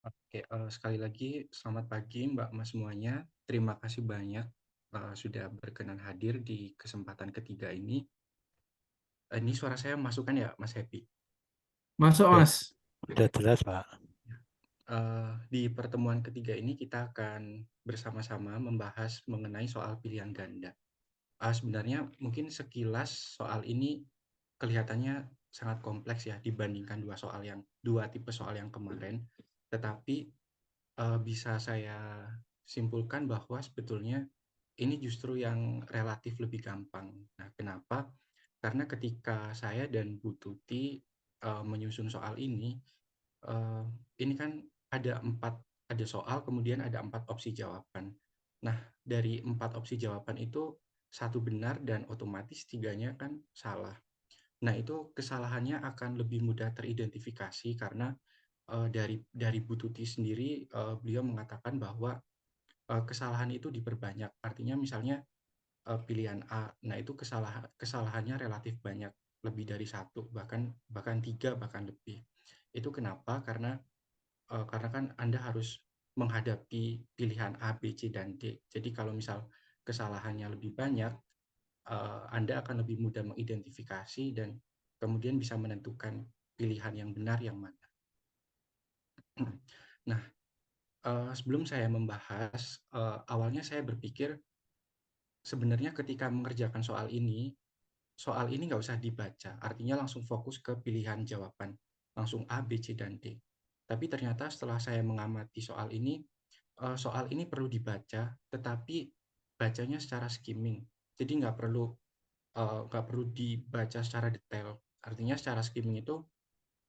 Oke, sekali lagi selamat pagi Mbak, Mas semuanya. Terima kasih banyak, sudah berkenan hadir di kesempatan ketiga ini. Ini suara saya masuk kan ya, Mas Happy? Masuk, Ya, Mas. sudah jelas, Pak. Di pertemuan ketiga ini kita akan bersama-sama membahas mengenai soal pilihan ganda. Sebenarnya mungkin sekilas soal ini kelihatannya sangat kompleks ya dibandingkan dua tipe soal yang kemarin. Tetapi bisa saya simpulkan bahwa sebetulnya ini justru yang relatif lebih gampang. Nah, kenapa? Karena ketika saya dan Bu Tuti menyusun soal eh, ini kan ada soal, kemudian ada 4 opsi jawaban. Nah, dari 4 opsi jawaban itu satu benar dan otomatis tiganya kan salah. Nah, itu kesalahannya akan lebih mudah teridentifikasi karena dari Bu Tuti sendiri, beliau mengatakan bahwa kesalahan itu diperbanyak. Artinya misalnya pilihan A, nah itu kesalahannya relatif banyak, lebih dari satu, bahkan bahkan tiga, bahkan lebih. Itu kenapa? Karena kan Anda harus menghadapi pilihan A, B, C, dan D. Jadi kalau misal kesalahannya lebih banyak, Anda akan lebih mudah mengidentifikasi dan kemudian bisa menentukan pilihan yang benar yang mana. Nah, sebelum saya membahas, awalnya saya berpikir sebenarnya ketika mengerjakan soal ini nggak usah dibaca, artinya langsung fokus ke pilihan jawaban, langsung A, B, C, dan D. Tapi ternyata setelah saya mengamati soal ini perlu dibaca, tetapi bacanya secara skimming. Jadi nggak perlu dibaca secara detail. Artinya secara skimming itu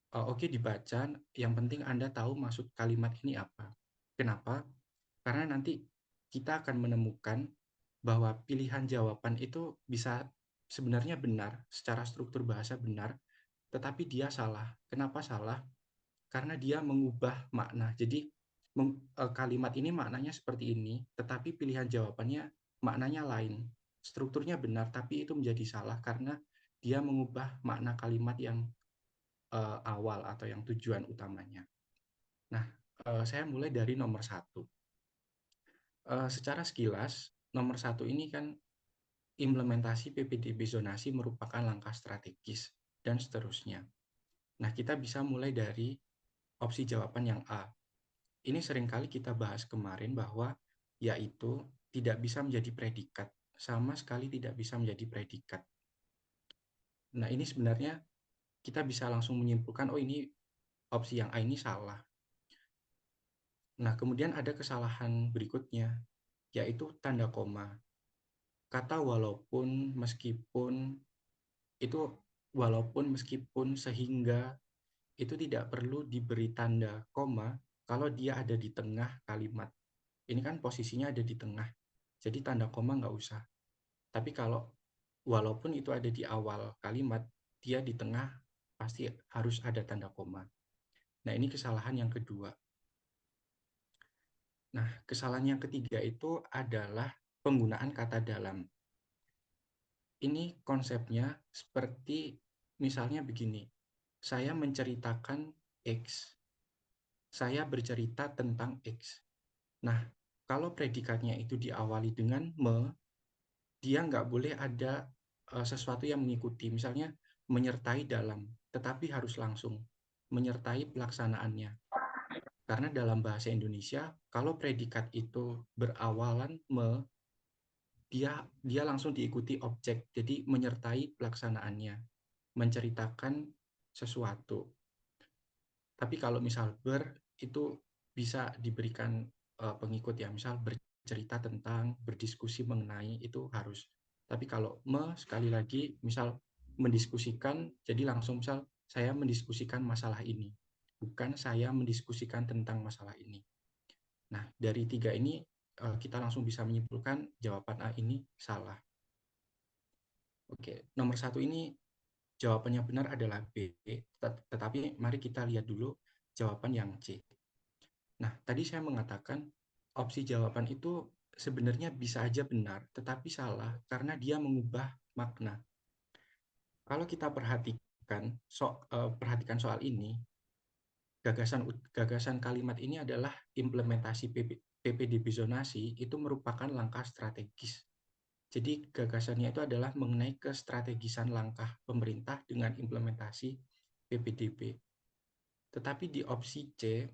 oke dibaca, yang penting Anda tahu maksud kalimat ini apa. Kenapa? Karena nanti kita akan menemukan bahwa pilihan jawaban itu bisa sebenarnya benar, secara struktur bahasa benar, tetapi dia salah. Kenapa salah? Karena dia mengubah makna. Jadi kalimat ini maknanya seperti ini, tetapi pilihan jawabannya maknanya lain. Strukturnya benar, tapi itu menjadi salah karena dia mengubah makna kalimat yang awal atau yang tujuan utamanya. Nah, saya mulai dari nomor satu. Secara sekilas, nomor satu ini kan implementasi PPDB zonasi merupakan langkah strategis dan seterusnya. Nah, kita bisa mulai dari opsi jawaban yang A. Ini seringkali kita bahas kemarin bahwa yaitu tidak bisa menjadi predikat, sama sekali tidak bisa menjadi predikat. Nah, ini sebenarnya kita bisa langsung menyimpulkan, oh ini opsi yang A ini salah. Nah, kemudian ada kesalahan berikutnya, yaitu tanda koma. Kata walaupun, meskipun, itu walaupun, meskipun, sehingga, itu tidak perlu diberi tanda koma kalau dia ada di tengah kalimat. Ini kan posisinya ada di tengah, jadi tanda koma nggak usah. Tapi kalau walaupun itu ada di awal kalimat, dia di tengah pasti harus ada tanda koma. Nah, ini kesalahan yang kedua. Nah, kesalahan yang ketiga itu adalah penggunaan kata dalam. Ini konsepnya seperti misalnya begini, saya menceritakan X, saya bercerita tentang X. Nah, kalau predikatnya itu diawali dengan dia nggak boleh ada sesuatu yang mengikuti, misalnya menyertai dalam, tetapi harus langsung menyertai pelaksanaannya. Karena dalam bahasa Indonesia, kalau predikat itu berawalan dia dia langsung diikuti objek, jadi menyertai pelaksanaannya, menceritakan sesuatu. Tapi kalau misal itu bisa diberikan pengikut ya, misal bercerita tentang, berdiskusi mengenai, itu harus. Tapi kalau sekali lagi, misal mendiskusikan, jadi langsung misal saya mendiskusikan masalah ini, bukan saya mendiskusikan tentang masalah ini. Nah, dari tiga ini kita langsung bisa menyimpulkan jawaban A ini salah. Oke, nomor satu ini jawabannya benar adalah B, tetapi mari kita lihat dulu jawaban yang C. Nah, tadi saya mengatakan opsi jawaban itu sebenarnya bisa aja benar, tetapi salah karena dia mengubah makna. Kalau kita perhatikan soal ini, gagasan kalimat ini adalah implementasi PPDB zonasi itu merupakan langkah strategis. Jadi gagasannya itu adalah mengenai kestrategisan langkah pemerintah dengan implementasi PPDB. Tetapi di opsi C,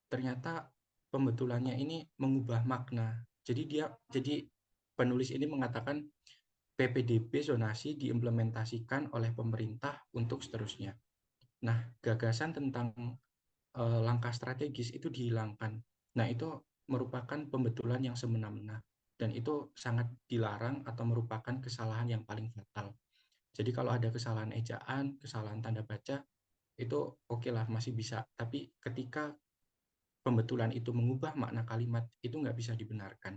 ternyata pembetulannya ini mengubah makna. Jadi penulis ini mengatakan PPDB zonasi diimplementasikan oleh pemerintah untuk seterusnya. Nah, gagasan tentang langkah strategis itu dihilangkan. Nah, itu merupakan pembetulan yang semena-mena dan itu sangat dilarang atau merupakan kesalahan yang paling fatal. Jadi kalau ada kesalahan ejaan, kesalahan tanda baca, itu oke lah masih bisa. Tapi ketika pembetulan itu mengubah makna kalimat, itu nggak bisa dibenarkan.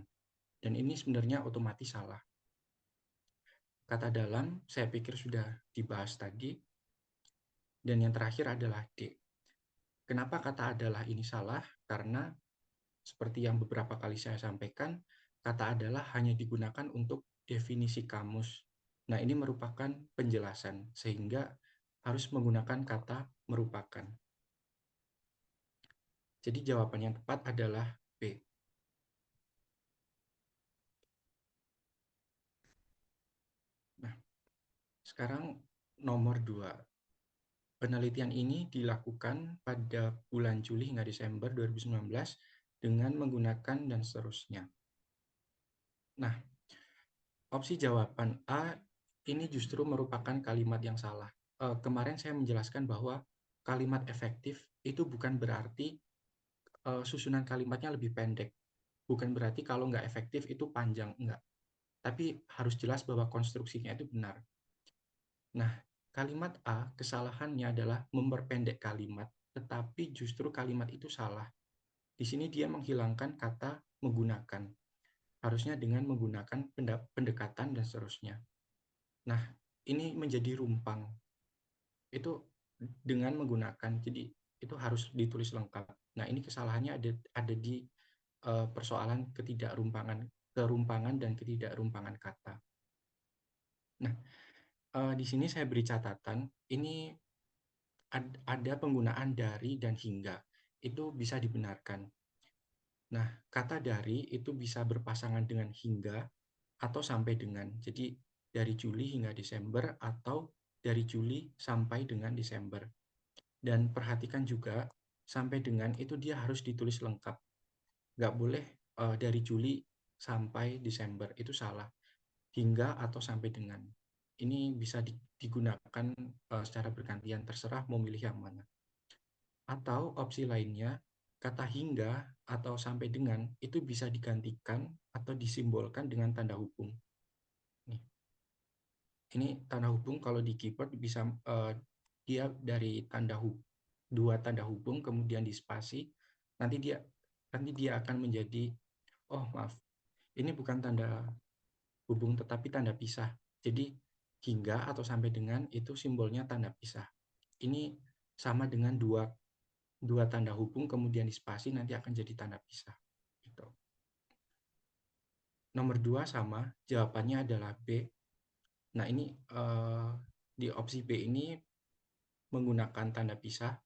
Dan ini sebenarnya otomatis salah. Kata dalam, saya pikir sudah dibahas tadi. Dan yang terakhir adalah D. Kenapa kata adalah ini salah? Karena seperti yang beberapa kali saya sampaikan, kata adalah hanya digunakan untuk definisi kamus. Nah, ini merupakan penjelasan, sehingga harus menggunakan kata merupakan. Jadi jawaban yang tepat adalah B. Nah, sekarang nomor 2. Penelitian ini dilakukan pada bulan Juli hingga Desember 2019 dengan menggunakan dan seterusnya. Nah, opsi jawaban A ini justru merupakan kalimat yang salah. Kemarin saya menjelaskan bahwa kalimat efektif itu bukan berarti susunan kalimatnya lebih pendek. Bukan berarti kalau nggak efektif itu panjang, enggak. Tapi harus jelas bahwa konstruksinya itu benar. Nah, kalimat A, kesalahannya adalah memperpendek kalimat, tetapi justru kalimat itu salah. Di sini dia menghilangkan kata menggunakan. Harusnya dengan menggunakan pendekatan dan seterusnya. Nah, ini menjadi rumpang. Itu dengan menggunakan, jadi itu harus ditulis lengkap. Nah, ini kesalahannya ada di persoalan kerumpangan dan ketidakrumpangan kata. Nah, di sini saya beri catatan, ini ada penggunaan dari dan hingga. Itu bisa dibenarkan. Nah, kata dari itu bisa berpasangan dengan hingga atau sampai dengan. Jadi, dari Juli hingga Desember atau dari Juli sampai dengan Desember. Dan perhatikan juga, sampai dengan itu dia harus ditulis lengkap. Nggak boleh dari Juli sampai Desember, itu salah. Hingga atau sampai dengan. Ini bisa digunakan secara bergantian, terserah mau milih yang mana. Atau opsi lainnya, kata hingga atau sampai dengan itu bisa digantikan atau disimbolkan dengan tanda hubung. Nih, ini tanda hubung kalau di keyboard bisa dia dari dua tanda hubung kemudian di spasi, nanti dia akan menjadi, oh maaf, ini bukan tanda hubung tetapi tanda pisah. Jadi hingga atau sampai dengan itu simbolnya tanda pisah. Ini sama dengan dua tanda hubung kemudian di spasi nanti akan jadi tanda pisah. Gitu. Nomor 2 sama, jawabannya adalah B. Nah, ini di opsi B ini menggunakan tanda pisah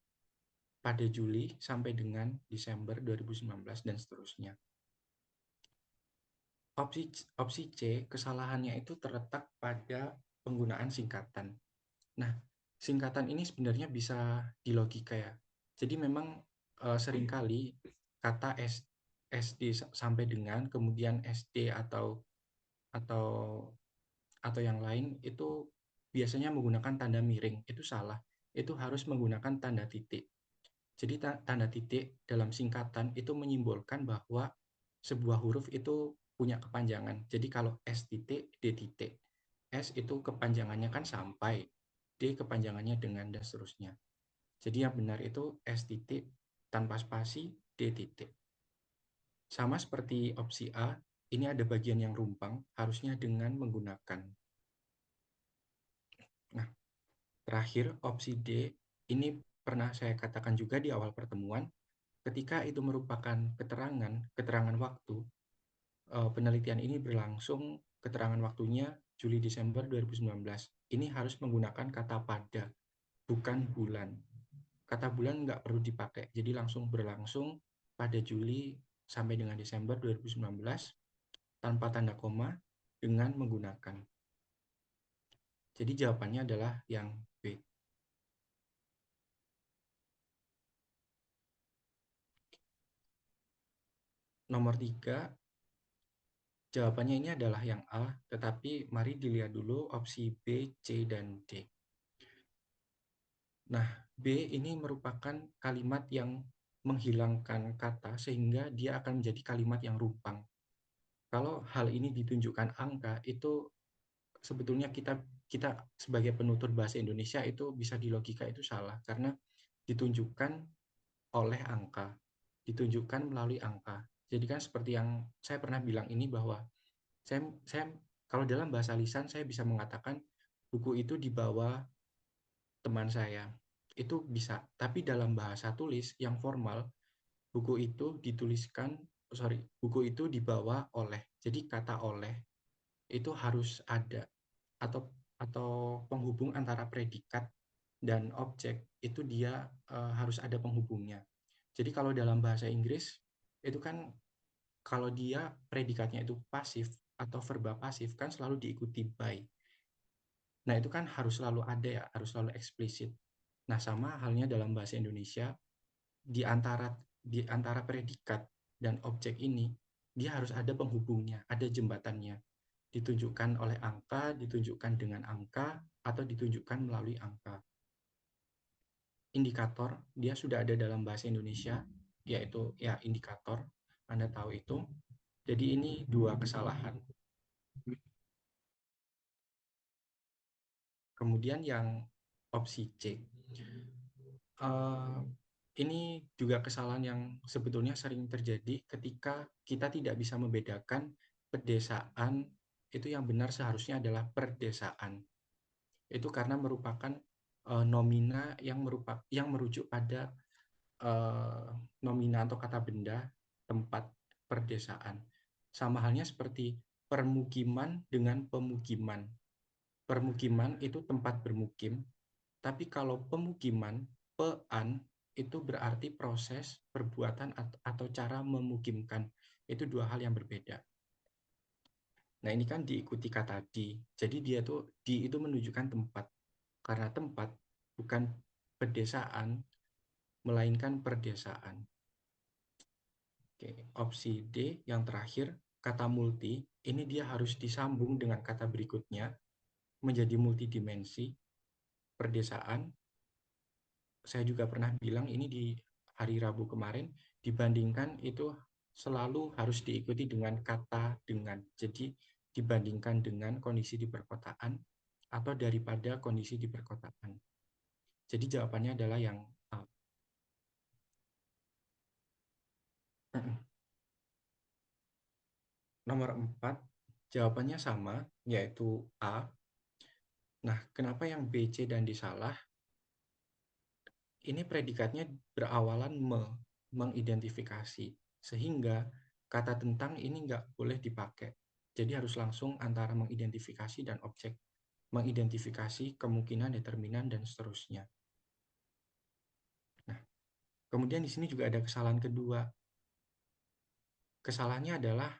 pada Juli sampai dengan Desember 2019 dan seterusnya. Opsi C, kesalahannya itu terletak pada penggunaan singkatan. Nah, singkatan ini sebenarnya bisa dilogika ya. Jadi memang seringkali kata SD sampai dengan kemudian SD atau atau yang lain itu biasanya menggunakan tanda miring. Itu salah. Itu harus menggunakan tanda titik. Jadi tanda titik dalam singkatan itu menyimbolkan bahwa sebuah huruf itu punya kepanjangan. Jadi kalau S titik, D titik. S itu kepanjangannya kan sampai, D kepanjangannya dengan, dan seterusnya. Jadi yang benar itu S titik tanpa spasi, D titik. Sama seperti opsi A, ini ada bagian yang rumpang, harusnya dengan menggunakan. Nah, terakhir opsi D, ini pernah saya katakan juga di awal pertemuan, ketika itu merupakan keterangan waktu, penelitian ini berlangsung, keterangan waktunya Juli-Desember 2019. Ini harus menggunakan kata pada, bukan bulan. kata bulan nggak perlu dipakai. Jadi langsung berlangsung pada Juli sampai dengan Desember 2019 tanpa tanda koma dengan menggunakan. Jadi jawabannya adalah yang B. Nomor 3, jawabannya ini adalah yang A, tetapi mari dilihat dulu opsi B, C, dan D. Nah, B ini merupakan kalimat yang menghilangkan kata sehingga dia akan menjadi kalimat yang rumpang. Kalau hal ini ditunjukkan angka, itu sebetulnya kita sebagai penutur bahasa Indonesia itu bisa di logika itu salah karena ditunjukkan oleh angka, ditunjukkan melalui angka. Jadi kan seperti yang saya pernah bilang ini bahwa saya kalau dalam bahasa lisan saya bisa mengatakan buku itu dibawa teman saya. Itu bisa, tapi dalam bahasa tulis yang formal buku itu dituliskan buku itu dibawa oleh. Jadi kata oleh itu harus ada atau penghubung antara predikat dan objek itu dia harus ada penghubungnya. Jadi kalau dalam bahasa Inggris itu kan kalau dia predikatnya itu pasif atau verba pasif kan selalu diikuti by. Nah, itu kan harus selalu ada ya, harus selalu eksplisit. Nah, sama halnya dalam bahasa Indonesia di antara predikat dan objek ini dia harus ada penghubungnya, ada jembatannya. Ditunjukkan oleh angka, ditunjukkan dengan angka, atau ditunjukkan melalui angka. Indikator, dia sudah ada dalam bahasa Indonesia, yaitu ya indikator. Anda tahu itu. Jadi ini dua kesalahan. Kemudian yang opsi C. Uh, ini juga kesalahan yang sebetulnya sering terjadi ketika kita tidak bisa membedakan pedesaan itu yang benar seharusnya adalah perdesaan. Itu karena merupakan nomina yang merujuk pada nomina atau kata benda tempat perdesaan. Sama halnya seperti permukiman dengan pemukiman. Permukiman itu tempat bermukim, tapi kalau pemukiman, pean, itu berarti proses, perbuatan, atau cara memukimkan. Itu dua hal yang berbeda. Nah, ini kan diikuti kata di. Jadi dia tuh di itu menunjukkan tempat. Karena tempat bukan pedesaan, melainkan perdesaan. Oke, opsi D yang terakhir, kata multi, ini dia harus disambung dengan kata berikutnya menjadi multidimensi, perdesaan. Saya juga pernah bilang ini di hari Rabu kemarin, dibandingkan itu selalu harus diikuti dengan kata dengan. Jadi dibandingkan dengan kondisi di perkotaan atau daripada kondisi di perkotaan. Jadi jawabannya adalah yang A. Nomor 4, jawabannya sama, yaitu A. Nah, kenapa yang B, C, dan D salah? Ini predikatnya berawalan mengidentifikasi, sehingga kata tentang ini nggak boleh dipakai. Jadi harus langsung antara mengidentifikasi dan objek. Mengidentifikasi kemungkinan, determinan, dan seterusnya. Nah, kemudian di sini juga ada kesalahan kedua. Kesalahannya adalah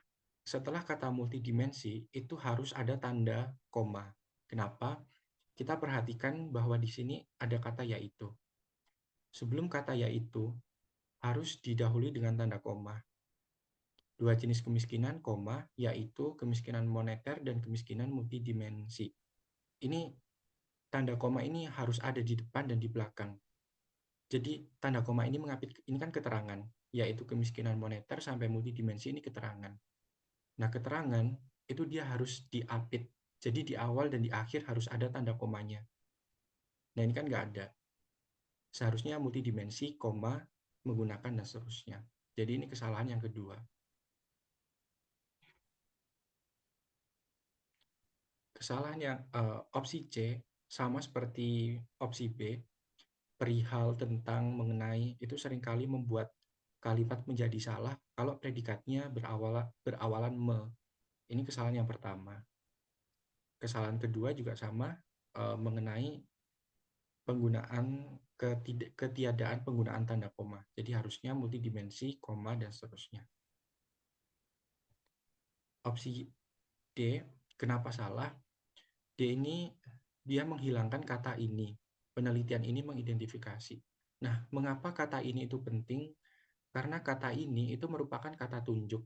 setelah kata multidimensi itu harus ada tanda koma. Kenapa? Kita perhatikan bahwa di sini ada kata yaitu. Sebelum kata yaitu harus didahului dengan tanda koma. Dua jenis kemiskinan, koma, yaitu kemiskinan moneter dan kemiskinan multidimensi. Ini tanda koma ini harus ada di depan dan di belakang. Jadi tanda koma ini ini kan keterangan, yaitu kemiskinan moneter sampai multidimensi ini keterangan. Nah, keterangan itu dia harus diapit. Jadi di awal dan di akhir harus ada tanda komanya. Nah, ini kan nggak ada. Seharusnya multidimensi, koma, menggunakan dan seterusnya. Jadi ini kesalahan yang kedua. Kesalahan yang opsi C sama seperti opsi B, perihal tentang mengenai itu seringkali membuat kalimat menjadi salah kalau predikatnya berawalan me. Ini kesalahan yang pertama. Kesalahan kedua juga sama mengenai penggunaan ketiadaan penggunaan tanda koma. Jadi harusnya multidimensi, koma, dan seterusnya. Opsi D, kenapa salah? D ini dia menghilangkan kata ini. Penelitian ini mengidentifikasi. Nah, mengapa kata ini itu penting? Karena kata ini itu merupakan kata tunjuk.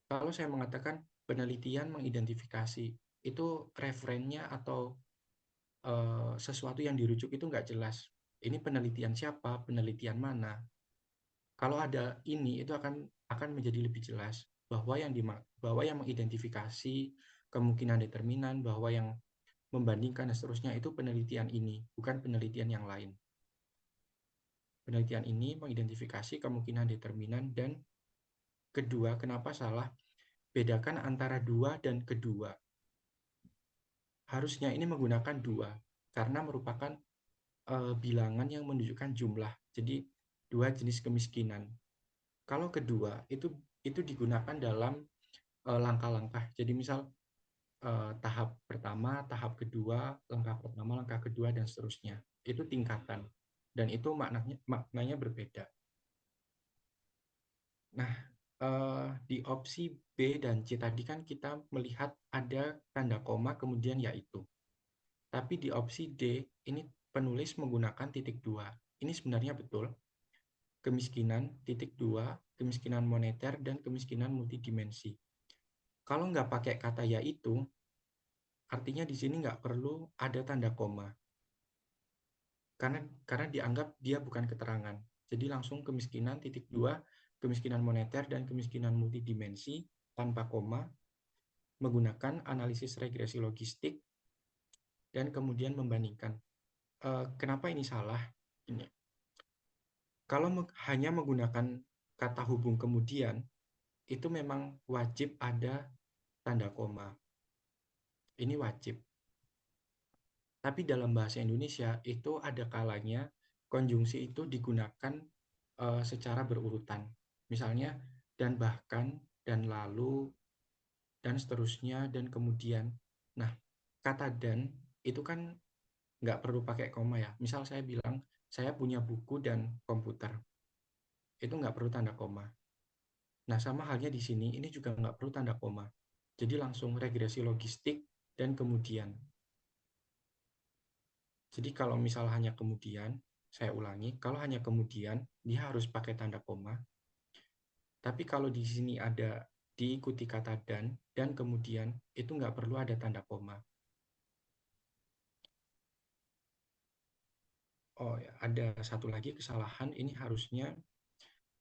Kalau saya mengatakan penelitian mengidentifikasi, itu referennya atau sesuatu yang dirujuk itu nggak jelas. Ini penelitian siapa, penelitian mana. Kalau ada ini, itu akan menjadi lebih jelas bahwa yang mengidentifikasi kemungkinan determinan, bahwa yang membandingkan dan seterusnya itu penelitian ini, bukan penelitian yang lain. Penelitian ini mengidentifikasi kemungkinan determinan, dan kedua, kenapa salah? Bedakan antara dua dan kedua. Harusnya ini menggunakan dua, karena merupakan bilangan yang menunjukkan jumlah. Jadi dua jenis kemiskinan. Kalau kedua itu digunakan dalam langkah-langkah. Jadi misal tahap pertama, tahap kedua, langkah pertama, langkah kedua, dan seterusnya. Itu tingkatan. Dan itu maknanya berbeda. Nah, di opsi B dan C tadi kan kita melihat ada tanda koma kemudian yaitu. Tapi di opsi D ini penulis menggunakan titik dua. Ini sebenarnya betul. Kemiskinan, titik dua, kemiskinan moneter, dan kemiskinan multidimensi. Kalau nggak pakai kata yaitu, artinya di sini nggak perlu ada tanda koma. Karena dianggap dia bukan keterangan. Jadi langsung kemiskinan, titik dua, kemiskinan moneter, dan kemiskinan multidimensi tanpa koma, menggunakan analisis regresi logistik, dan kemudian membandingkan. Kenapa ini salah? Ini. Kalau hanya menggunakan kata hubung kemudian, itu memang wajib ada tanda koma. Ini wajib. Tapi dalam bahasa Indonesia itu ada kalanya konjungsi itu digunakan secara berurutan. Misalnya dan bahkan, dan lalu, dan seterusnya, dan kemudian. Nah, kata dan itu kan nggak perlu pakai koma ya. Misal saya bilang, saya punya buku dan komputer. Itu nggak perlu tanda koma. Nah, sama halnya di sini, ini juga nggak perlu tanda koma. Jadi langsung regresi logistik dan kemudian. Jadi kalau misal hanya kemudian, saya ulangi, kalau hanya kemudian, dia harus pakai tanda koma. Tapi kalau di sini ada diikuti kata dan kemudian, itu nggak perlu ada tanda koma. Oh ya, ada satu lagi kesalahan, ini harusnya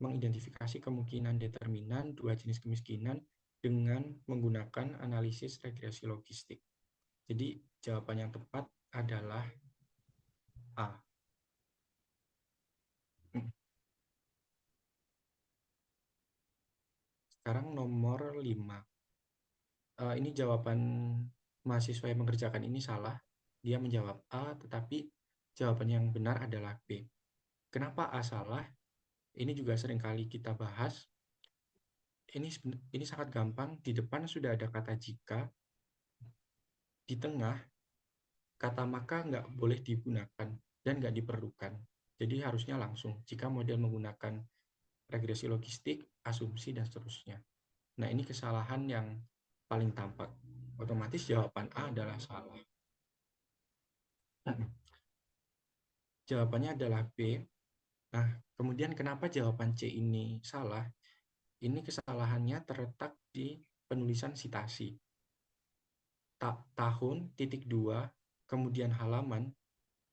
mengidentifikasi kemungkinan determinan dua jenis kemiskinan dengan menggunakan analisis regresi logistik. Jadi jawaban yang tepat adalah A. Sekarang nomor 5. Ini jawaban mahasiswa yang mengerjakan ini salah. Dia menjawab A, tetapi jawaban yang benar adalah B. Kenapa A salah? Ini juga seringkali kita bahas. Ini sangat gampang. Di depan sudah ada kata jika. Di tengah, kata maka nggak boleh digunakan dan nggak diperlukan. Jadi harusnya langsung. Jika model menggunakan regresi logistik, asumsi, dan seterusnya. Nah, ini kesalahan yang paling tampak. Otomatis jawaban A adalah salah. Jawabannya adalah B. Nah, kemudian kenapa jawaban C ini salah? Ini kesalahannya terletak di penulisan sitasi. Tahun, titik dua, kemudian halaman,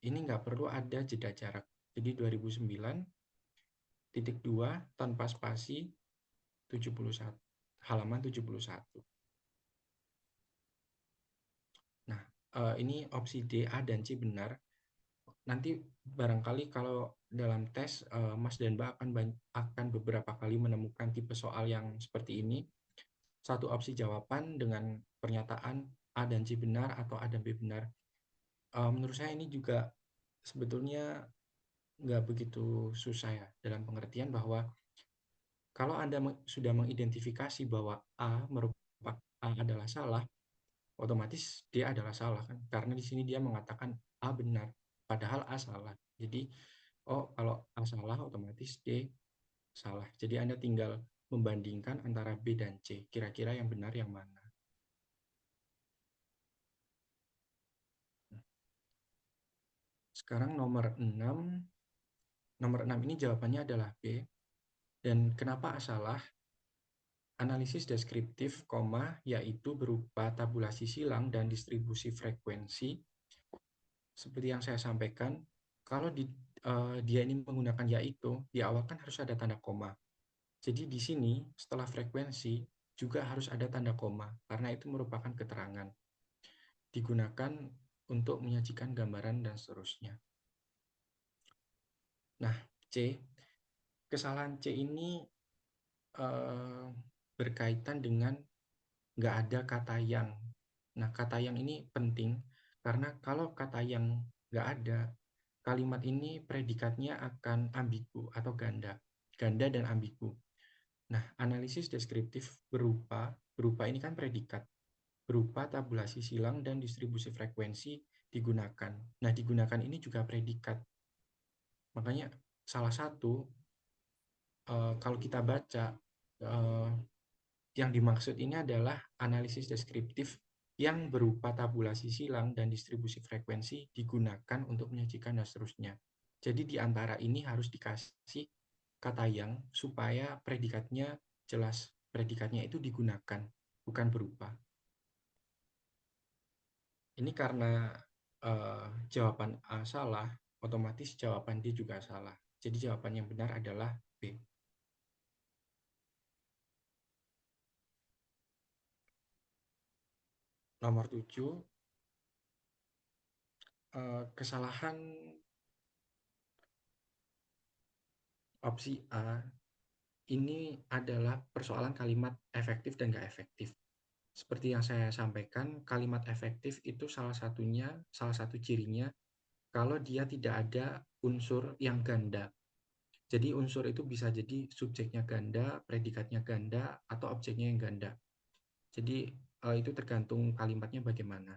ini nggak perlu ada jeda jarak. Jadi 2009, titik dua, tanpa spasi, 71, halaman 71. Nah, ini opsi D, A, dan C benar. Nanti barangkali kalau dalam tes Mas dan Mbak akan beberapa kali menemukan tipe soal yang seperti ini. Satu opsi jawaban dengan pernyataan A dan C benar atau A dan B benar. Menurut saya ini juga sebetulnya nggak begitu susah ya, dalam pengertian bahwa kalau Anda sudah mengidentifikasi bahwa A adalah salah, otomatis D adalah salah kan? Karena di sini dia mengatakan A benar, padahal A salah. Jadi Oh, kalau A salah otomatis D salah. Jadi Anda tinggal membandingkan antara B dan C. Kira-kira yang benar yang mana? Sekarang nomor 6 ini jawabannya adalah B. Dan kenapa A salah? Analisis deskriptif, yaitu berupa tabulasi silang dan distribusi frekuensi. Seperti yang saya sampaikan, kalau dia ini menggunakan yaitu, di awal kan harus ada tanda koma. Jadi di sini, setelah frekuensi, juga harus ada tanda koma, karena itu merupakan keterangan. Digunakan untuk menyajikan gambaran dan seterusnya. Nah, C. Kesalahan C ini eh, berkaitan dengan nggak ada kata yang. Nah, kata yang ini penting karena kalau kata yang nggak ada, kalimat ini predikatnya akan ambigu atau ganda. Ganda dan ambigu. Nah, analisis deskriptif berupa ini kan predikat, berupa tabulasi silang dan distribusi frekuensi digunakan. Nah, digunakan ini juga predikat. Makanya salah satu kalau kita baca eh, yang dimaksud ini adalah analisis deskriptif yang berupa tabulasi silang dan distribusi frekuensi digunakan untuk menyajikan dan seterusnya. Jadi di antara ini harus dikasih kata yang supaya predikatnya jelas. Predikatnya itu digunakan, bukan berupa. Ini karena jawaban A salah, otomatis jawaban D juga salah. Jadi jawaban yang benar adalah B. Nomor 7, kesalahan opsi A ini adalah persoalan kalimat efektif dan nggak efektif. Seperti yang saya sampaikan, kalimat efektif itu salah satu cirinya kalau dia tidak ada unsur yang ganda. Jadi unsur itu bisa jadi subjeknya ganda, predikatnya ganda, atau objeknya yang ganda. Jadi itu tergantung kalimatnya bagaimana.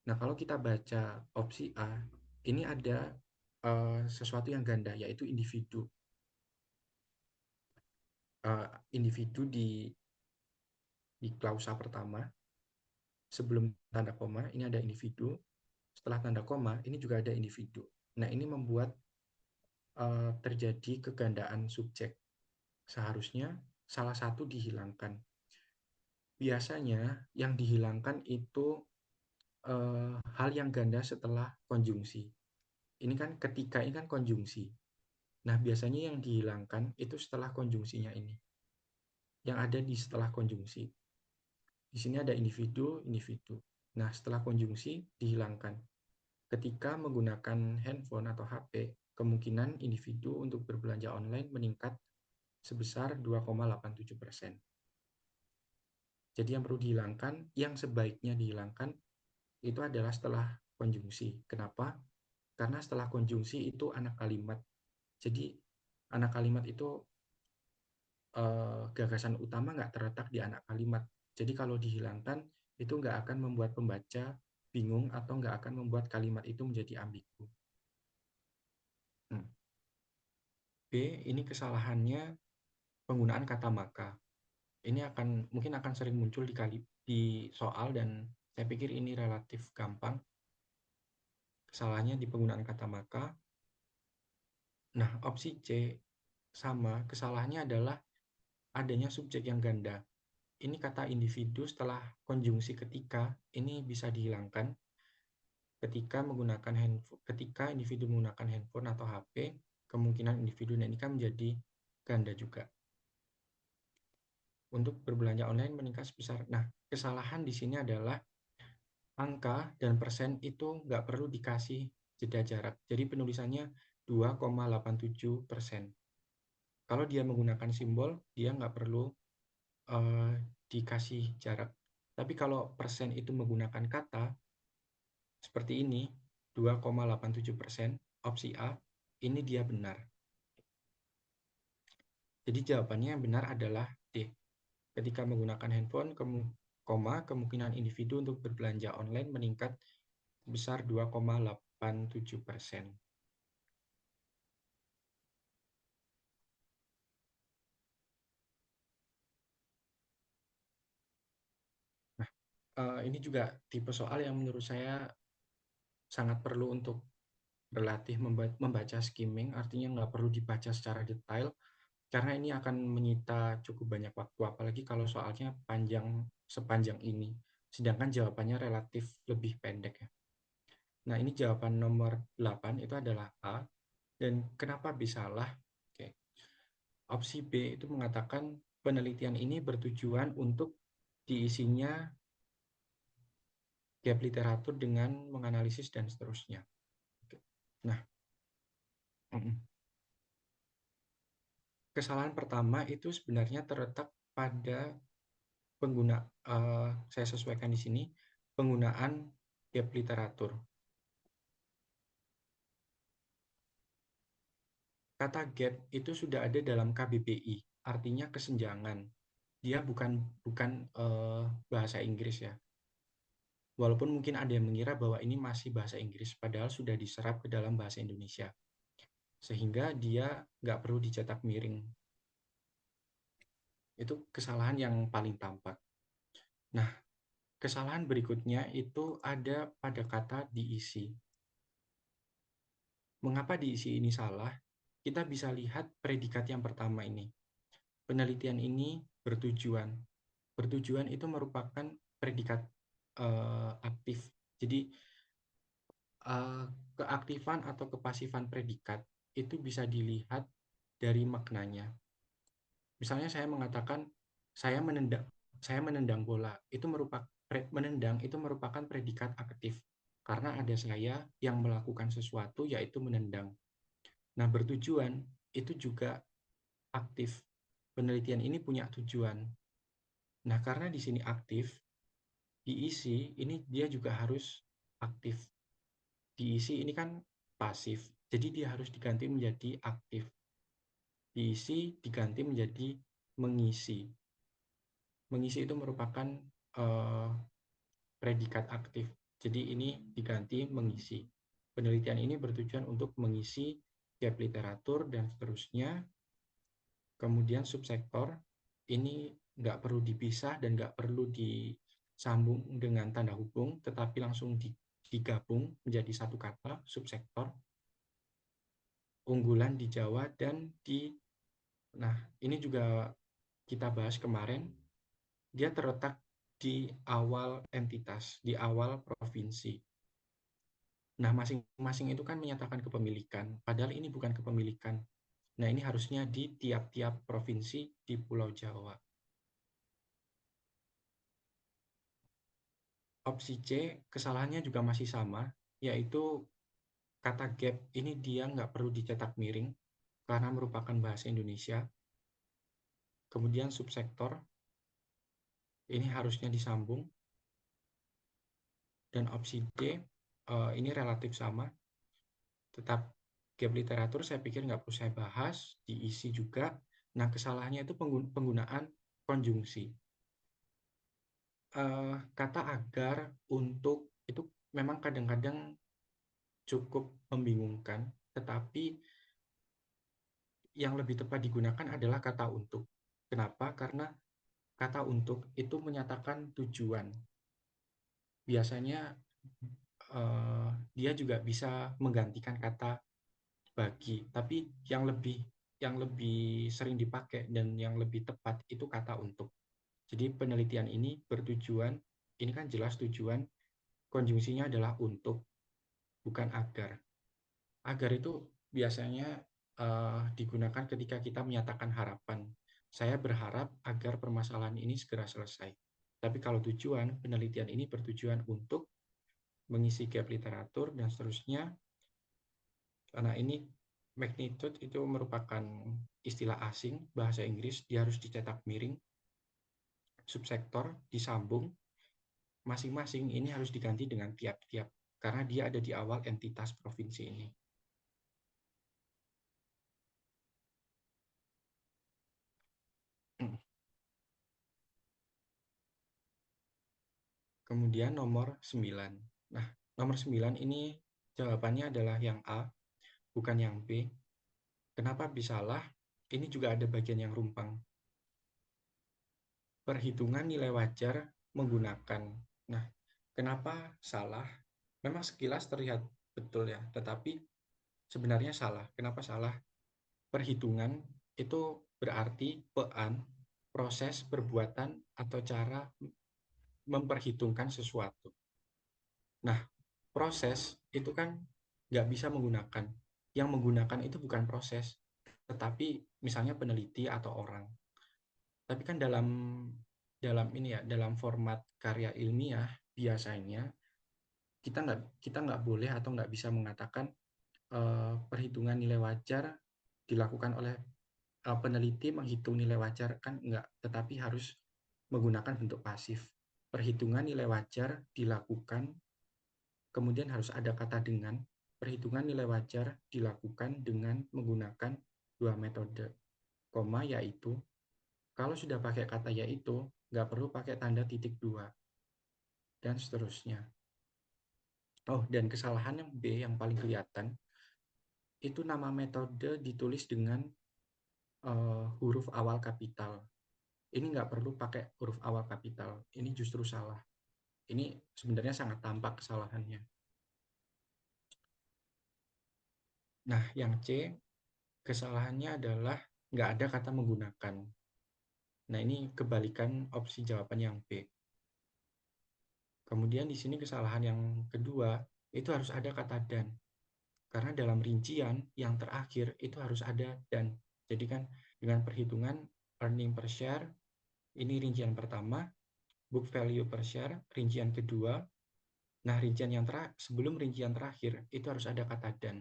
Nah, kalau kita baca opsi A, ini ada sesuatu yang ganda, yaitu individu. Individu di klausa pertama, sebelum tanda koma, ini ada individu. Setelah tanda koma, ini juga ada individu. Nah, ini membuat terjadi kegandaan subjek. Seharusnya salah satu dihilangkan. Biasanya yang dihilangkan itu hal yang ganda setelah konjungsi. Ini kan ketika ini kan konjungsi. Nah, biasanya yang dihilangkan itu setelah konjungsinya ini. Yang ada di setelah konjungsi. Di sini ada individu, individu. Nah, setelah konjungsi dihilangkan. Ketika menggunakan handphone atau HP, kemungkinan individu untuk berbelanja online meningkat sebesar 2,87%. Jadi yang perlu dihilangkan, yang sebaiknya dihilangkan itu adalah setelah konjungsi. Kenapa? Karena setelah konjungsi itu anak kalimat. Jadi anak kalimat itu gagasan utama nggak terletak di anak kalimat. Jadi kalau dihilangkan itu nggak akan membuat pembaca bingung atau nggak akan membuat kalimat itu menjadi ambigu. Hmm. B, ini kesalahannya penggunaan kata maka. Ini mungkin akan sering muncul di soal dan saya pikir ini relatif gampang. Kesalahannya di penggunaan kata maka. Nah, opsi C sama, kesalahannya adalah adanya subjek yang ganda. Ini kata individu setelah konjungsi ketika ini bisa dihilangkan ketika individu menggunakan handphone atau HP, kemungkinan individu dan ini kan menjadi ganda juga. Untuk berbelanja online meningkat sebesar. Nah, kesalahan di sini adalah angka dan persen itu nggak perlu dikasih jeda jarak. Jadi penulisannya 2,87%. Kalau dia menggunakan simbol, dia nggak perlu uh, dikasih jarak. Tapi kalau persen itu menggunakan kata, seperti ini, 2,87%, opsi A, ini dia benar. Jadi jawabannya yang benar adalah D. Ketika menggunakan handphone, kemungkinan individu untuk berbelanja online meningkat sebesar 2,87%. Ini juga tipe soal yang menurut saya sangat perlu untuk berlatih membaca skimming, artinya nggak perlu dibaca secara detail, karena ini akan menyita cukup banyak waktu, apalagi kalau soalnya sepanjang ini. Sedangkan jawabannya relatif lebih pendek ya. Nah, ini jawaban nomor 8 itu adalah A. Dan kenapa bisa salah? Oke. Opsi B itu mengatakan penelitian ini bertujuan untuk diisinya gap literatur dengan menganalisis dan seterusnya. Nah, kesalahan pertama itu sebenarnya terletak pada pengguna saya sesuaikan di sini penggunaan gap literatur. Kata gap itu sudah ada dalam KBBI, artinya kesenjangan. Dia bukan bukan bahasa Inggris ya. Walaupun mungkin ada yang mengira bahwa ini masih bahasa Inggris, padahal sudah diserap ke dalam bahasa Indonesia. Sehingga dia nggak perlu dicetak miring. Itu kesalahan yang paling tampak. Nah, kesalahan berikutnya itu ada pada kata diisi. Mengapa diisi ini salah? Kita bisa lihat predikat yang pertama ini. Penelitian ini bertujuan. Bertujuan itu merupakan predikat aktif. Jadi eh, keaktifan atau kepasifan predikat itu bisa dilihat dari maknanya. Misalnya saya mengatakan saya menendang bola, itu menendang itu merupakan predikat aktif karena ada saya yang melakukan sesuatu yaitu menendang. Nah, bertujuan itu juga aktif. Penelitian ini punya tujuan. Nah, karena di sini aktif, diisi ini dia juga harus aktif. Diisi ini kan pasif, jadi dia harus diganti menjadi aktif. Diisi diganti menjadi mengisi. Mengisi itu merupakan eh, predikat aktif. Jadi ini diganti mengisi. Penelitian ini bertujuan untuk mengisi gap literatur dan seterusnya. Kemudian subsektor ini nggak perlu dipisah dan nggak perlu disambung dengan tanda hubung, tetapi langsung digabung menjadi satu kata, subsektor, unggulan di Jawa dan di, nah ini juga kita bahas kemarin, dia terletak di awal entitas, di awal provinsi. Nah, masing-masing itu kan menyatakan kepemilikan, padahal ini bukan kepemilikan. Nah, ini harusnya di tiap-tiap provinsi di Pulau Jawa. Opsi C, kesalahannya juga masih sama, yaitu kata gap ini dia nggak perlu dicetak miring karena merupakan bahasa Indonesia. Kemudian subsektor ini harusnya disambung. Dan opsi D ini relatif sama, tetap gap literatur saya pikir nggak perlu saya bahas, diisi juga. Nah, kesalahannya itu penggunaan konjungsi. Kata agar, untuk, itu memang kadang-kadang cukup membingungkan, tetapi yang lebih tepat digunakan adalah kata untuk. Kenapa? Karena kata untuk itu menyatakan tujuan. Biasanya dia juga bisa menggantikan kata bagi, tapi yang lebih sering dipakai dan yang lebih tepat itu kata untuk. Jadi penelitian ini bertujuan, ini kan jelas tujuan, konjungsinya adalah untuk, bukan agar. Agar itu biasanya digunakan ketika kita menyatakan harapan. Saya berharap agar permasalahan ini segera selesai. Tapi kalau tujuan, penelitian ini bertujuan untuk mengisi gap literatur dan seterusnya. Karena ini magnitude itu merupakan istilah asing, bahasa Inggris, dia harus dicetak miring, subsektor disambung, masing-masing ini harus diganti dengan tiap-tiap, karena dia ada di awal entitas provinsi ini. Kemudian nomor 9. Nah, nomor 9 ini jawabannya adalah yang A, bukan yang B. Kenapa bisa salah? Ini juga ada bagian yang rumpang. Perhitungan nilai wajar menggunakan. Nah, kenapa salah? Memang sekilas terlihat betul ya, tetapi sebenarnya salah. Kenapa salah? Perhitungan itu berarti pean, proses, perbuatan, atau cara memperhitungkan sesuatu. Nah, proses itu kan nggak bisa menggunakan. Yang menggunakan itu bukan proses, tetapi misalnya peneliti atau orang. Tapi kan dalam ini ya, dalam format karya ilmiah biasanya kita nggak boleh atau nggak bisa mengatakan perhitungan nilai wajar dilakukan oleh peneliti menghitung nilai wajar, kan enggak, tetapi harus menggunakan bentuk pasif. Perhitungan nilai wajar dilakukan, kemudian harus ada kata dengan. Perhitungan nilai wajar dilakukan dengan menggunakan dua metode, koma, yaitu kalau sudah pakai kata yaitu, nggak perlu pakai tanda titik dua, dan seterusnya. Oh, dan kesalahan yang B yang paling kelihatan, itu nama metode ditulis dengan huruf awal kapital. Ini nggak perlu pakai huruf awal kapital. Ini justru salah. Ini sebenarnya sangat tampak kesalahannya. Nah, yang C, kesalahannya adalah nggak ada kata menggunakan. Nah, ini kebalikan opsi jawaban yang B. Kemudian di sini kesalahan yang kedua, itu harus ada kata dan. Karena dalam rincian yang terakhir itu harus ada dan. Jadi kan dengan perhitungan earning per share, ini rincian pertama, book value per share, rincian kedua. Nah, rincian yang sebelum rincian terakhir itu harus ada kata dan.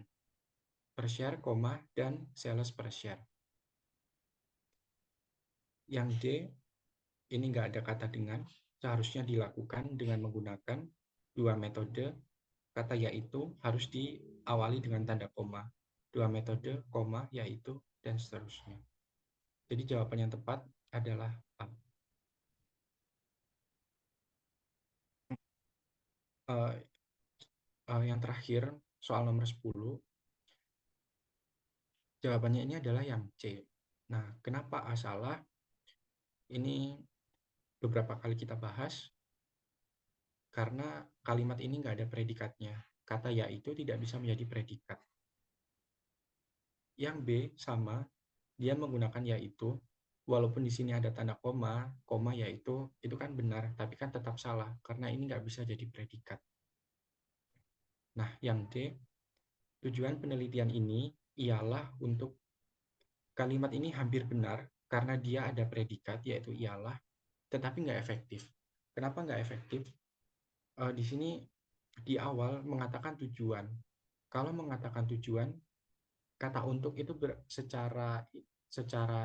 Per share, dan sales per share. Yang D, ini nggak ada kata dengan, seharusnya dilakukan dengan menggunakan dua metode, kata yaitu harus diawali dengan tanda koma. Dua metode, koma, yaitu, dan seterusnya. Jadi jawaban yang tepat adalah A. Yang terakhir, soal nomor 10, jawabannya ini adalah yang C. Nah, kenapa A salah? Ini beberapa kali kita bahas, karena kalimat ini nggak ada predikatnya. Kata yaitu tidak bisa menjadi predikat. Yang B sama, dia menggunakan yaitu, walaupun di sini ada tanda koma yaitu, itu kan benar, tapi kan tetap salah, karena ini nggak bisa jadi predikat. Nah, yang D, tujuan penelitian ini ialah untuk, kalimat ini hampir benar, karena dia ada predikat, yaitu ialah, tetapi nggak efektif. Kenapa nggak efektif? Di sini di awal mengatakan tujuan. Kalau mengatakan tujuan, kata untuk itu secara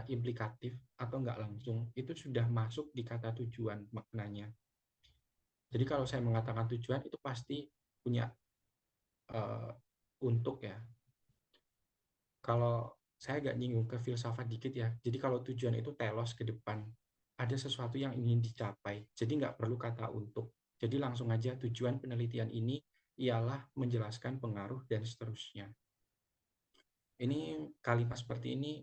implikatif atau nggak langsung itu sudah masuk di kata tujuan maknanya. Jadi kalau saya mengatakan tujuan itu pasti punya untuk ya. Kalau saya agak nyinggung ke filsafat dikit ya. Jadi kalau tujuan itu telos ke depan, ada sesuatu yang ingin dicapai. Jadi nggak perlu kata untuk. Jadi langsung aja tujuan penelitian ini ialah menjelaskan pengaruh dan seterusnya. Ini kalimat seperti ini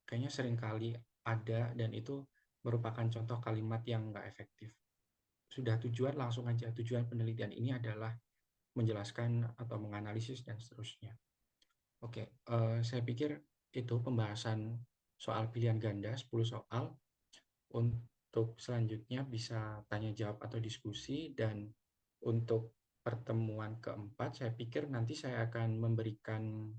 kayaknya sering kali ada, dan itu merupakan contoh kalimat yang nggak efektif. Sudah tujuan, langsung aja tujuan penelitian ini adalah menjelaskan atau menganalisis dan seterusnya. Oke, saya pikir itu pembahasan soal pilihan ganda 10 soal. Untuk selanjutnya bisa tanya jawab atau diskusi, dan untuk pertemuan keempat saya pikir nanti saya akan memberikan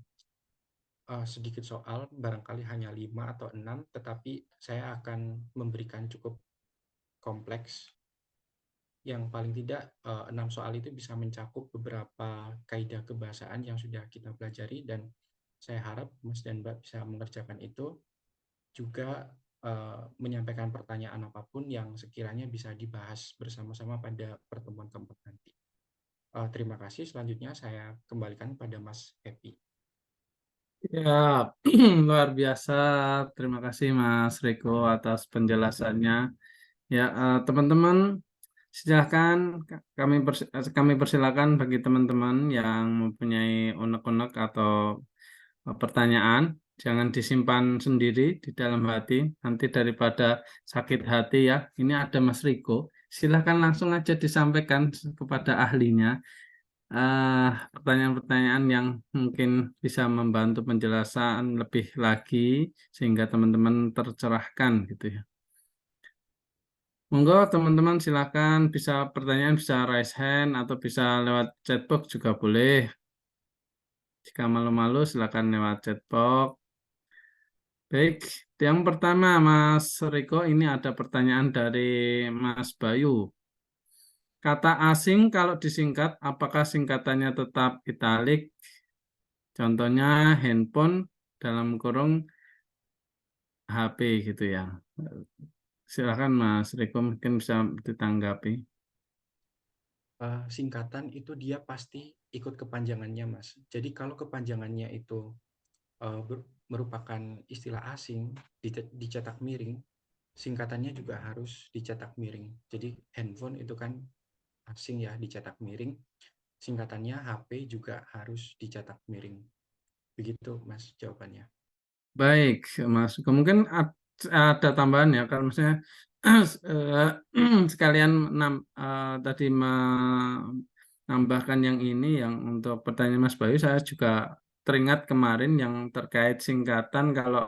sedikit soal, barangkali hanya 5 atau 6, tetapi saya akan memberikan cukup kompleks. Yang paling tidak 6 soal itu bisa mencakup beberapa kaidah kebahasaan yang sudah kita pelajari, dan saya harap Mas dan Mbak bisa mengerjakan itu, juga menyampaikan pertanyaan apapun yang sekiranya bisa dibahas bersama-sama pada pertemuan keempat nanti. Terima kasih, selanjutnya saya kembalikan pada Mas Happy. Ya, luar biasa. Terima kasih Mas Riko atas penjelasannya. Ya, teman-teman, silahkan kami persilakan bagi teman-teman yang mempunyai unek-unek atau pertanyaan, jangan disimpan sendiri di dalam hati. Nanti daripada sakit hati ya. Ini ada Mas Riko. Silahkan langsung aja disampaikan kepada ahlinya pertanyaan-pertanyaan yang mungkin bisa membantu penjelasan lebih lagi sehingga teman-teman tercerahkan gitu ya. Monggo teman-teman silakan bisa pertanyaan bisa raise hand atau bisa lewat chatbox juga boleh. Jika malu-malu silakan lewat chatbox. Baik, yang pertama Mas Riko ini ada pertanyaan dari Mas Bayu. Kata asing kalau disingkat, apakah singkatannya tetap italik? Contohnya handphone dalam kurung HP gitu ya. Silakan Mas Riko mungkin bisa ditanggapi. Singkatan itu dia pasti ikut kepanjangannya, Mas. Jadi kalau kepanjangannya itu merupakan istilah asing dicetak miring, singkatannya juga harus dicetak miring. Jadi handphone itu kan asing ya, dicetak miring. Singkatannya HP juga harus dicetak miring. Begitu, Mas, jawabannya. Baik, Mas. Mungkin ada tambahan ya, kalau misalnya sekalian tadi menambahkan yang ini, yang untuk pertanyaan Mas Bayu, saya juga teringat kemarin yang terkait singkatan kalau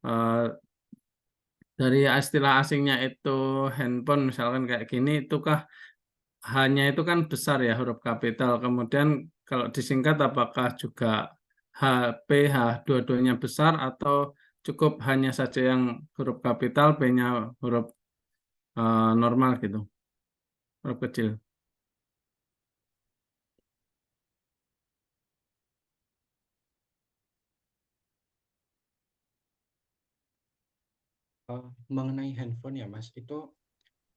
eh, dari istilah asingnya itu handphone misalkan kayak gini, itukah hanya itu kan besar ya huruf kapital. Kemudian kalau disingkat apakah juga H, P, H dua-duanya besar atau cukup hanya saja yang huruf kapital, P-nya huruf normal gitu, huruf kecil. Mengenai handphone ya, Mas, itu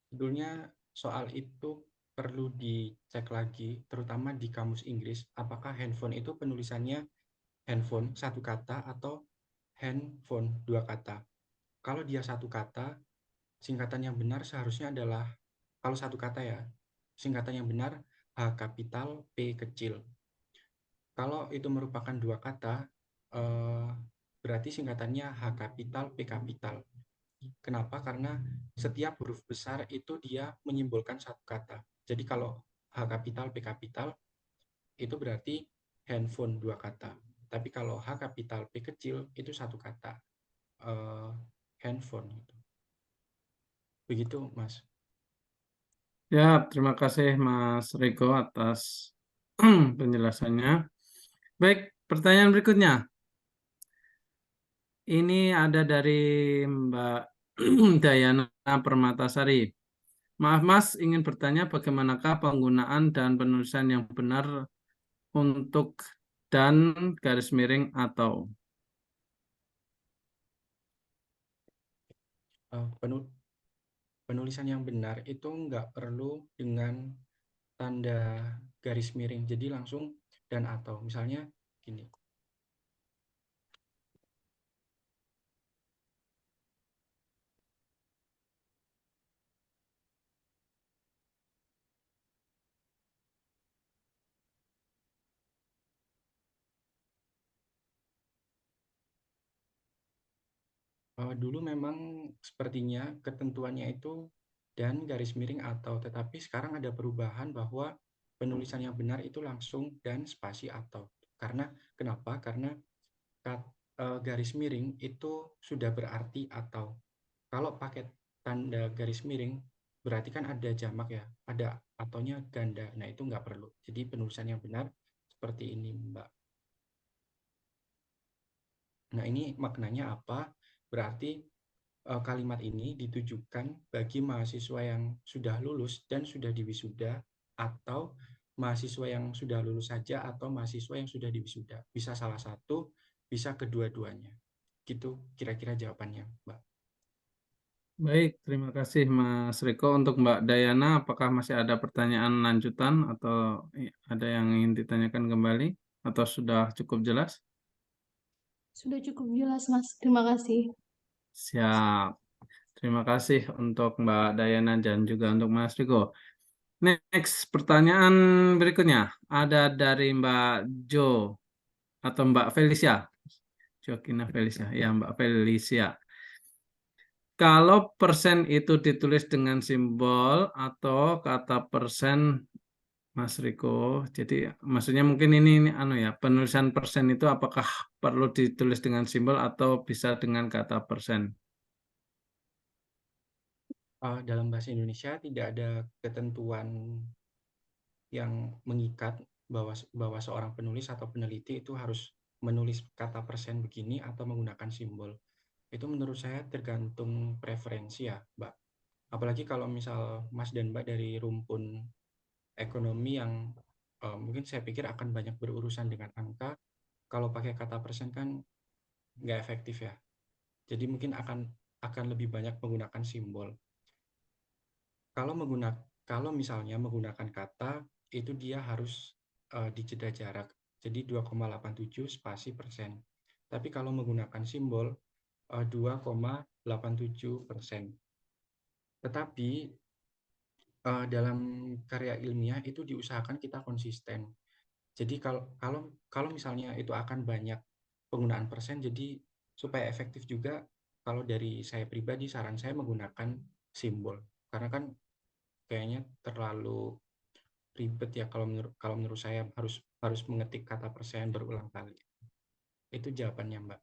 sebetulnya soal itu perlu dicek lagi, terutama di kamus Inggris, apakah handphone itu penulisannya handphone satu kata atau handphone dua kata. Kalau dia satu kata, singkatan yang benar seharusnya adalah, kalau satu kata ya, singkatan yang benar H kapital P kecil. Kalau itu merupakan dua kata, berarti singkatannya H kapital P kapital. Kenapa? Karena setiap huruf besar itu dia menyimbolkan satu kata. Jadi kalau H kapital P kapital itu berarti handphone dua kata. Tapi kalau H kapital P kecil itu satu kata. eh, Handphone gitu. Begitu, Mas. Ya, terima kasih Mas Riko atas penjelasannya. Baik, pertanyaan berikutnya. Ini ada dari Mbak Dayana Permatasari. Maaf Mas, ingin bertanya bagaimanakah penggunaan dan penulisan yang benar untuk dan garis miring atau. Eh, Penulisan yang benar itu nggak perlu dengan tanda garis miring. Jadi langsung dan atau. Misalnya gini. Dulu memang sepertinya ketentuannya itu dan garis miring atau, tetapi sekarang ada perubahan bahwa penulisan yang benar itu langsung dan spasi atau. Karena kenapa? Karena garis miring itu sudah berarti atau. Kalau pakai tanda garis miring berarti kan ada jamak ya, ada ataunya ganda. Nah, itu nggak perlu. Jadi penulisan yang benar seperti ini, Mbak. Nah, ini maknanya apa? Berarti kalimat ini ditujukan bagi mahasiswa yang sudah lulus dan sudah diwisuda, atau mahasiswa yang sudah lulus saja, atau mahasiswa yang sudah diwisuda. Bisa salah satu, bisa kedua-duanya. Gitu kira-kira jawabannya, Mbak. Baik, terima kasih Mas Riko. Untuk Mbak Dayana, apakah masih ada pertanyaan lanjutan atau ada yang ingin ditanyakan kembali atau sudah cukup jelas? Sudah cukup jelas, Mas. Terima kasih. Siap. Terima kasih untuk Mbak Dayana dan juga untuk Mas Riko. Next, pertanyaan berikutnya ada dari Mbak Jo atau Mbak Felicia. Jokina Felicia, ya Mbak Felicia. kalau persen itu ditulis dengan simbol atau kata persen, Mas Riko. Jadi maksudnya mungkin ini anu ya, penulisan persen itu apakah perlu ditulis dengan simbol atau bisa dengan kata persen? Dalam bahasa Indonesia tidak ada ketentuan yang mengikat bahwa seorang penulis atau peneliti itu harus menulis kata persen begini atau menggunakan simbol. Itu menurut saya tergantung preferensi ya, Mbak. Apalagi kalau misal Mas dan Mbak dari rumpun ekonomi yang mungkin saya pikir akan banyak berurusan dengan angka, kalau pakai kata persen kan nggak efektif ya. Jadi mungkin akan lebih banyak menggunakan simbol. Kalau misalnya menggunakan kata itu dia harus di jeda jarak. Jadi 2,87 spasi persen. Tapi kalau menggunakan simbol 2,87%. Tetapi dalam karya ilmiah itu diusahakan kita konsisten. Jadi kalau kalau kalau misalnya itu akan banyak penggunaan persen, jadi supaya efektif juga, kalau dari saya pribadi saran saya menggunakan simbol. Karena kan kayaknya terlalu ribet ya kalau menurut saya harus harus mengetik kata persen berulang kali. Itu jawabannya, Mbak.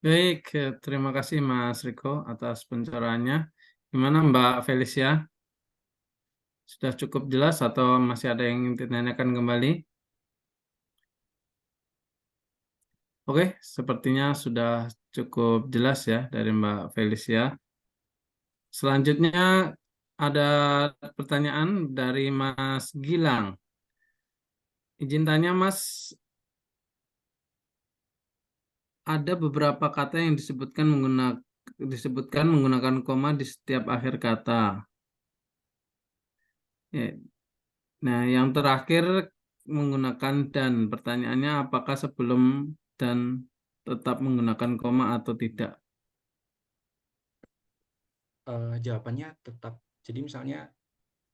Baik, terima kasih Mas Riko atas pencerahannya. Gimana Mbak Felicia? Sudah cukup jelas atau masih ada yang ingin ditanyakan kembali? Oke, sepertinya sudah cukup jelas ya dari Mbak Felicia. Selanjutnya ada pertanyaan dari Mas Gilang. Izin tanya Mas, ada beberapa kata yang disebutkan menggunakan koma di setiap akhir kata. Ya, nah, yang terakhir menggunakan dan. Pertanyaannya apakah sebelum dan tetap menggunakan koma atau tidak? Jawabannya tetap. Jadi misalnya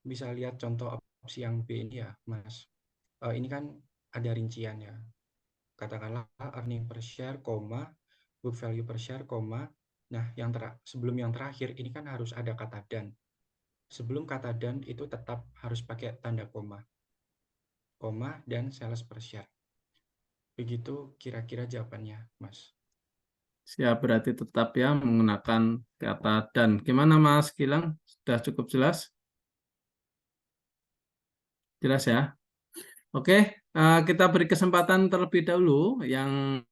bisa lihat contoh opsi yang B ini ya, Mas. Ini kan ada rinciannya. Katakanlah earning per share, koma, book value per share, koma. Nah, sebelum yang terakhir ini kan harus ada kata dan. Sebelum kata dan itu tetap harus pakai tanda koma dan sales per share. Begitu kira-kira jawabannya, Mas. Siap berarti tetap ya menggunakan kata dan. Gimana Mas Gilang? Sudah cukup jelas? Jelas ya? Oke, kita beri kesempatan terlebih dahulu yang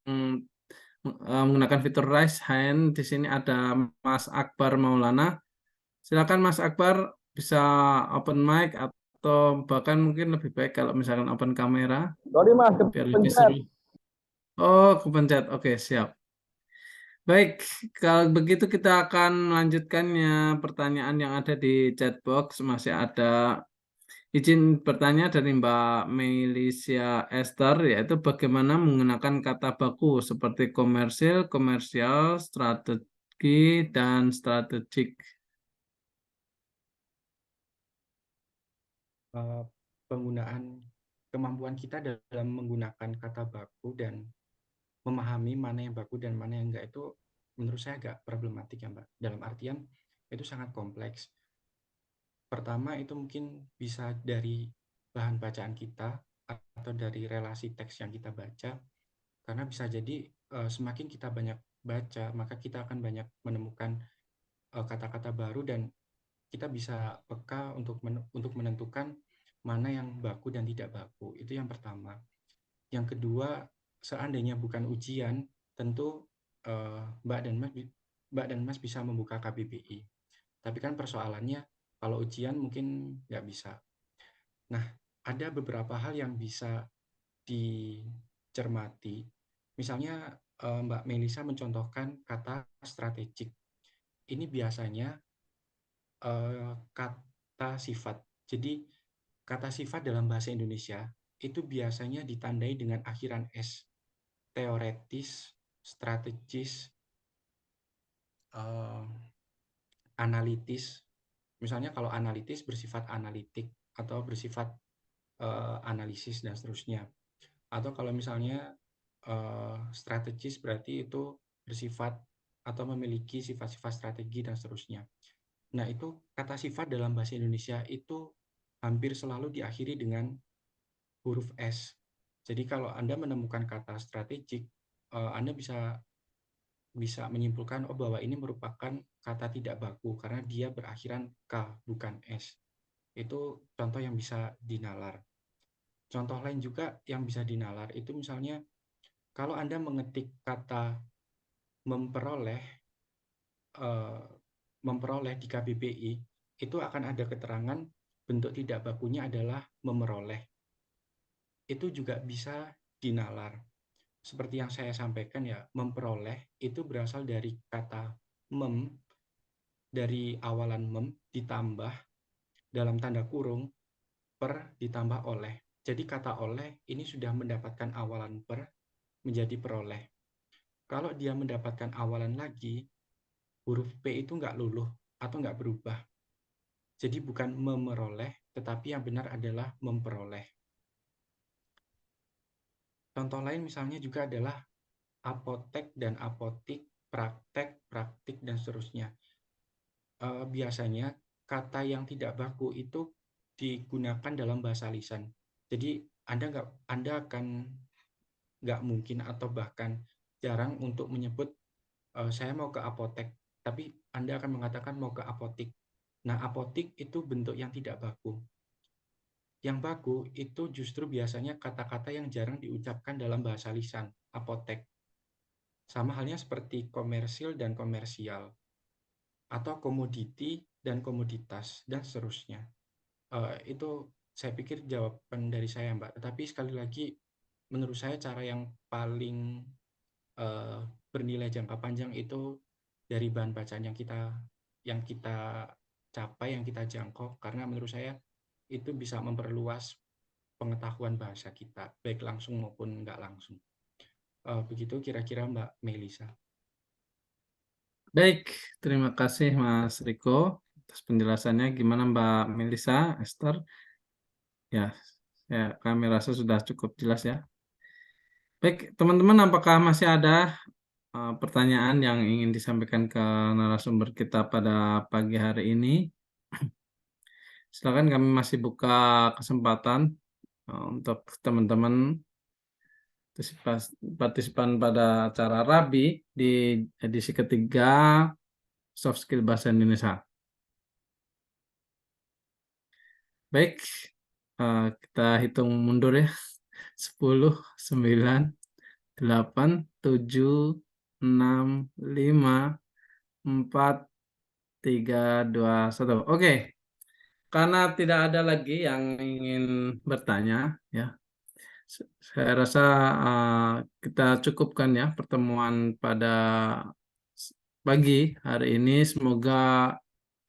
menggunakan fitur raise hand. Di sini ada Mas Akbar Maulana. Silakan Mas Akbar, bisa open mic atau bahkan mungkin lebih baik kalau misalkan open kamera Sorry mas, biar lebih kepencet. seru. Oh, kepencet. Oke, siap. Baik, kalau begitu kita akan melanjutkannya pertanyaan yang ada di chat box. Masih ada izin bertanya dari Mbak Melisia Esther, yaitu bagaimana menggunakan kata baku seperti komersil, komersial, strategi, dan strategik. Penggunaan kemampuan kita dalam menggunakan kata baku dan memahami mana yang baku dan mana yang enggak itu menurut saya agak problematik ya, Mbak. Dalam artian itu sangat kompleks. Pertama itu mungkin bisa dari bahan bacaan kita atau dari relasi teks yang kita baca, karena bisa jadi semakin kita banyak baca maka kita akan banyak menemukan kata-kata baru dan kita bisa peka untuk menentukan mana yang baku dan tidak baku. Itu yang pertama. Yang kedua, seandainya bukan ujian, tentu Mbak dan Mas bisa membuka KBBI. Tapi kan persoalannya kalau ujian mungkin nggak bisa. Nah, ada beberapa hal yang bisa dicermati. Misalnya Mbak Melisa mencontohkan kata strategik. Ini biasanya kata sifat. Jadi kata sifat dalam bahasa Indonesia itu biasanya ditandai dengan akhiran S. Teoretis, strategis, analitis. Misalnya kalau analitis bersifat analitik atau bersifat analisis dan seterusnya. Atau kalau misalnya strategis berarti itu bersifat atau memiliki sifat-sifat strategi dan seterusnya. Nah, itu kata sifat dalam bahasa Indonesia itu hampir selalu diakhiri dengan huruf S. Jadi kalau Anda menemukan kata strategik, Anda bisa menyimpulkan bahwa ini merupakan kata tidak baku karena dia berakhiran K bukan S. Itu contoh yang bisa dinalar. Contoh lain juga yang bisa dinalar itu misalnya kalau Anda mengetik kata memperoleh di KBBI itu akan ada keterangan bentuk tidak bakunya adalah memeroleh. Itu juga bisa dinalar. Seperti yang saya sampaikan ya, memperoleh itu berasal dari kata mem, dari awalan mem ditambah dalam tanda kurung per ditambah oleh. Jadi kata oleh ini sudah mendapatkan awalan per menjadi peroleh. Kalau dia mendapatkan awalan lagi, huruf P itu nggak luluh atau nggak berubah. Jadi bukan memeroleh, tetapi yang benar adalah memperoleh. Contoh lain misalnya juga adalah apotek dan apotik, praktek, praktik, dan seterusnya. Biasanya kata yang tidak baku itu digunakan dalam bahasa lisan. Jadi Anda akan nggak mungkin atau bahkan jarang untuk menyebut saya mau ke apotek, tapi Anda akan mengatakan mau ke apotik. Nah, apotik itu bentuk yang tidak baku. Yang baku itu justru biasanya kata-kata yang jarang diucapkan dalam bahasa lisan, apotek. Sama halnya seperti komersil dan komersial, atau komoditi dan komoditas, dan seterusnya. Itu saya pikir jawaban dari saya, Mbak. Tetapi sekali lagi, menurut saya cara yang paling uh, bernilai jangka panjang itu dari bahan bacaan yang kita capai, yang kita jangkau, karena menurut saya itu bisa memperluas pengetahuan bahasa kita, baik langsung maupun nggak langsung. Begitu kira-kira Mbak Melisa. Baik, terima kasih Mas Riko atas penjelasannya. Gimana Mbak Melisa, Esther? Ya, kami rasa sudah cukup jelas ya. Baik, teman-teman, apakah masih ada pertanyaan yang ingin disampaikan ke narasumber kita pada pagi hari ini? Silakan, kami masih buka kesempatan untuk teman-teman partisipan pada acara Rabi di edisi ketiga Soft Skill Bahasa Indonesia. Baik, kita hitung mundur ya. 10, 9, 8, 7, 6, 5, 4, 3, 2, 1. Oke, karena tidak ada lagi yang ingin bertanya, ya, saya rasa kita cukupkan ya pertemuan pada pagi hari ini. Semoga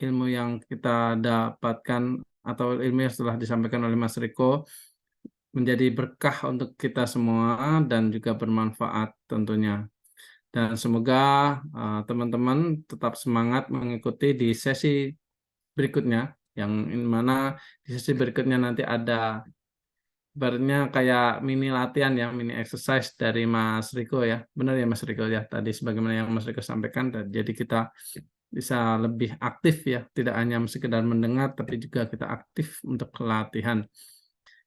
ilmu yang kita dapatkan atau ilmu yang setelah disampaikan oleh Mas Riko menjadi berkah untuk kita semua dan juga bermanfaat tentunya. Dan semoga teman-teman tetap semangat mengikuti di sesi berikutnya, yang mana di sesi berikutnya nanti ada ibaratnya kayak mini latihan ya, mini exercise dari Mas Riko ya. Benar ya Mas Riko ya, tadi sebagaimana yang Mas Riko sampaikan, jadi kita bisa lebih aktif ya, tidak hanya sekedar mendengar tapi juga kita aktif untuk latihan.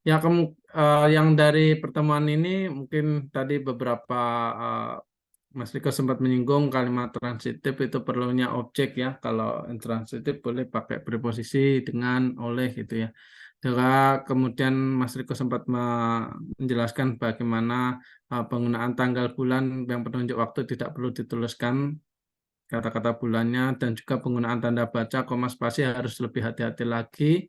Ya, yang dari pertemuan ini mungkin tadi beberapa Mas Riko sempat menyinggung kalimat transitif itu perlunya objek ya. Kalau intransitif boleh pakai preposisi dengan, oleh gitu ya. Juga kemudian Mas Riko sempat menjelaskan bagaimana penggunaan tanggal bulan yang penunjuk waktu tidak perlu dituliskan kata-kata bulannya, dan juga penggunaan tanda baca, koma, spasi harus lebih hati-hati lagi.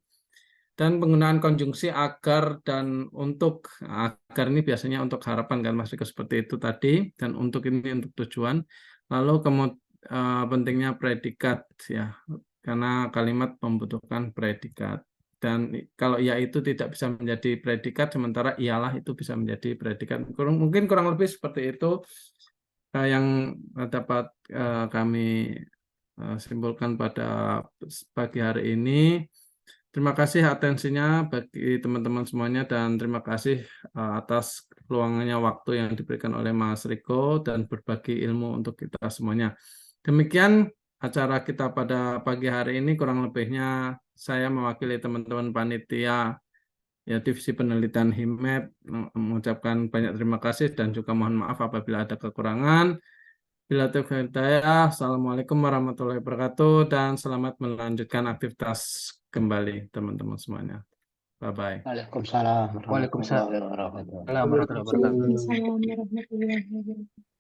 Dan penggunaan konjungsi agar dan untuk. Agar ini biasanya untuk harapan kan Mas Riko seperti itu tadi, dan untuk ini untuk tujuan. Lalu pentingnya predikat ya, karena kalimat membutuhkan predikat. Dan kalau ya itu tidak bisa menjadi predikat, sementara ialah itu bisa menjadi predikat. Mungkin kurang lebih seperti itu yang dapat kami simpulkan pada pagi hari ini. Terima kasih atensinya bagi teman-teman semuanya, dan terima kasih atas luangnya waktu yang diberikan oleh Mas Riko dan berbagi ilmu untuk kita semuanya. Demikian acara kita pada pagi hari ini, kurang lebihnya saya mewakili teman-teman panitia ya Divisi Penelitian HIMEP mengucapkan banyak terima kasih dan juga mohon maaf apabila ada kekurangan. Bila taufiq hidayah, Assalamualaikum warahmatullahi wabarakatuh dan selamat melanjutkan aktivitas kembali teman-teman semuanya. Bye-bye. Waalaikumsalam warahmatullahi wabarakatuh. Waalaikumsalam warahmatullahi wabarakatuh.